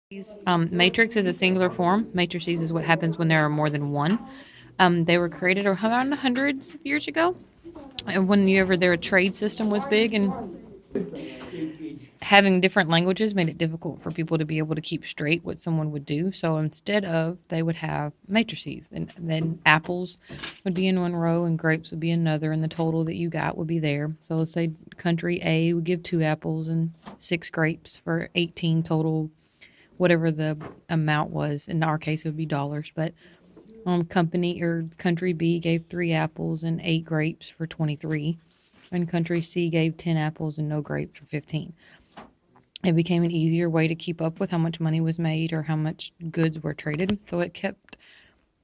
Matrix is a singular form. Matrices is what happens when there are more than one. They were created around hundreds of years ago. And whenever their trade system was big, and having different languages made it difficult for people to be able to keep straight what someone would do. So instead of, they would have matrices, and then apples would be in one row and grapes would be another, and the total that you got would be there. So let's say country A would give 2 apples and 6 grapes for 18 total, whatever the amount was. In our case, it would be dollars, but company or country B gave 3 apples and 8 grapes for 23, and country C gave 10 apples and no grapes for 15. It became an easier way to keep up with how much money was made or how much goods were traded. So it kept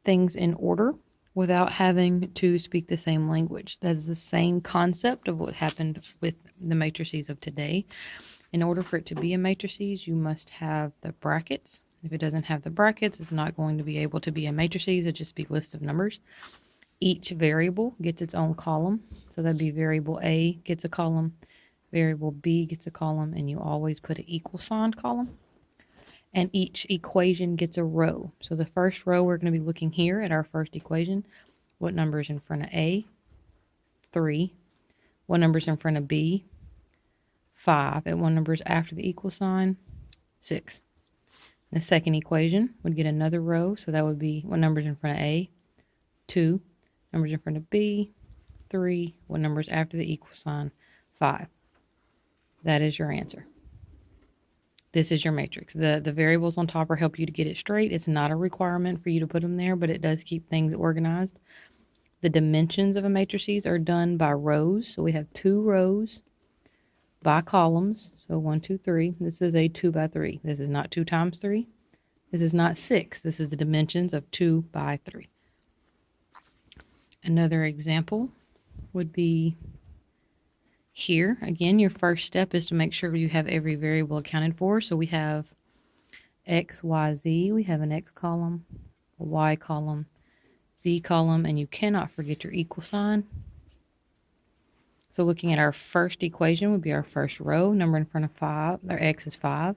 things in order without having to speak the same language. That is the same concept of what happened with the matrices of today. In order for it to be a matrices, you must have the brackets. If it doesn't have the brackets, it's not going to be able to be a matrices. It'll just be a list of numbers. Each variable gets its own column. So that'd be variable A gets a column, variable B gets a column, and you always put an equal sign column. And each equation gets a row. So the first row, we're going to be looking here at our first equation. What number is in front of A? 3. What number is in front of B? 5. And what number is after the equal sign? 6. The second equation would get another row. So that would be what number is in front of A? 2. Numbers in front of B? 3. What number is after the equal sign? 5. That is your answer. This is your matrix. The variables on top are help you to get it straight. It's not a requirement for you to put them there, but it does keep things organized. The dimensions of a matrices are done by rows. So we have 2 rows by columns. So 1, 2, 3. This is a 2 by 3. This is not 2 times 3. This is not 6. This is the dimensions of 2 by 3. Another example would be here. Again, your first step is to make sure you have every variable accounted for. So we have X, Y, Z. We have an X column, a Y column, Z column, and you cannot forget your equal sign. So looking at our first equation would be our first row. Number in front of 5, or X is 5.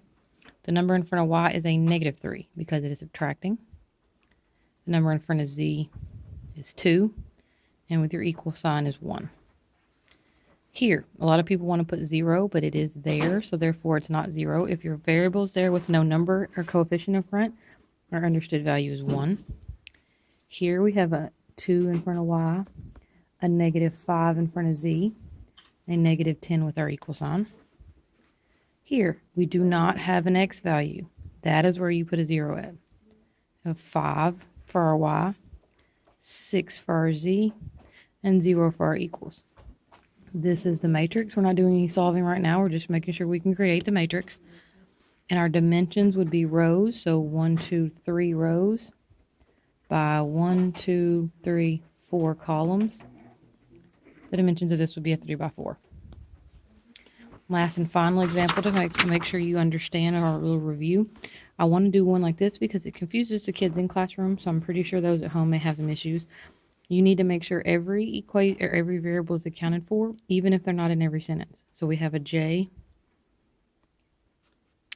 The number in front of Y is a negative 3 because it is subtracting. The number in front of Z is 2, and with your equal sign is 1. Here, a lot of people want to put 0, but it is there, so therefore it's not 0. If your variable is there with no number or coefficient in front, our understood value is 1. Here we have a 2 in front of Y, a negative 5 in front of Z, a negative 10 with our equal sign. Here, we do not have an X value. That is where you put a 0 at. We have 5 for our Y, 6 for our Z, and 0 for our equals. This is the matrix. We're not doing any solving right now. We're just making sure we can create the matrix. And our dimensions would be rows. So 1, 2, 3 rows by 1, 2, 3, 4 columns. The dimensions of this would be a 3 by 4. Last and final example to make sure you understand our little review. I want to do one like this because it confuses the kids in classroom. So I'm pretty sure those at home may have some issues. You need to make sure every variable is accounted for, even if they're not in every sentence. So we have a J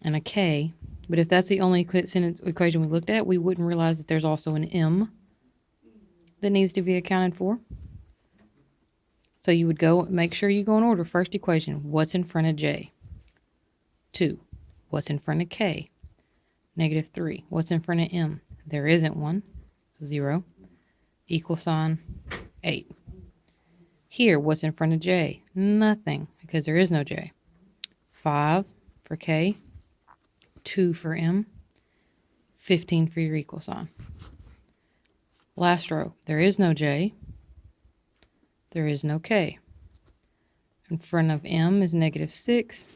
and a K, but if that's the only sentence equation we looked at, we wouldn't realize that there's also an M that needs to be accounted for. So you would make sure you go in order. First equation, what's in front of J? 2. What's in front of K? Negative 3. What's in front of M? There isn't one, so 0. Equal sign, 8. Here, what's in front of J? Nothing, because there is no J. 5 for K, 2 for M, 15 for your equal sign. Last row, there is no J, there is no K. In front of M is negative 6,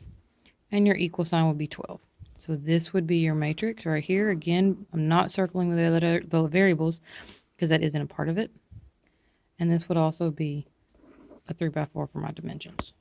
and your equal sign would be 12. So this would be your matrix right here. Again, I'm not circling the variables, because that isn't a part of it. And this would also be a 3 by 4 for my dimensions.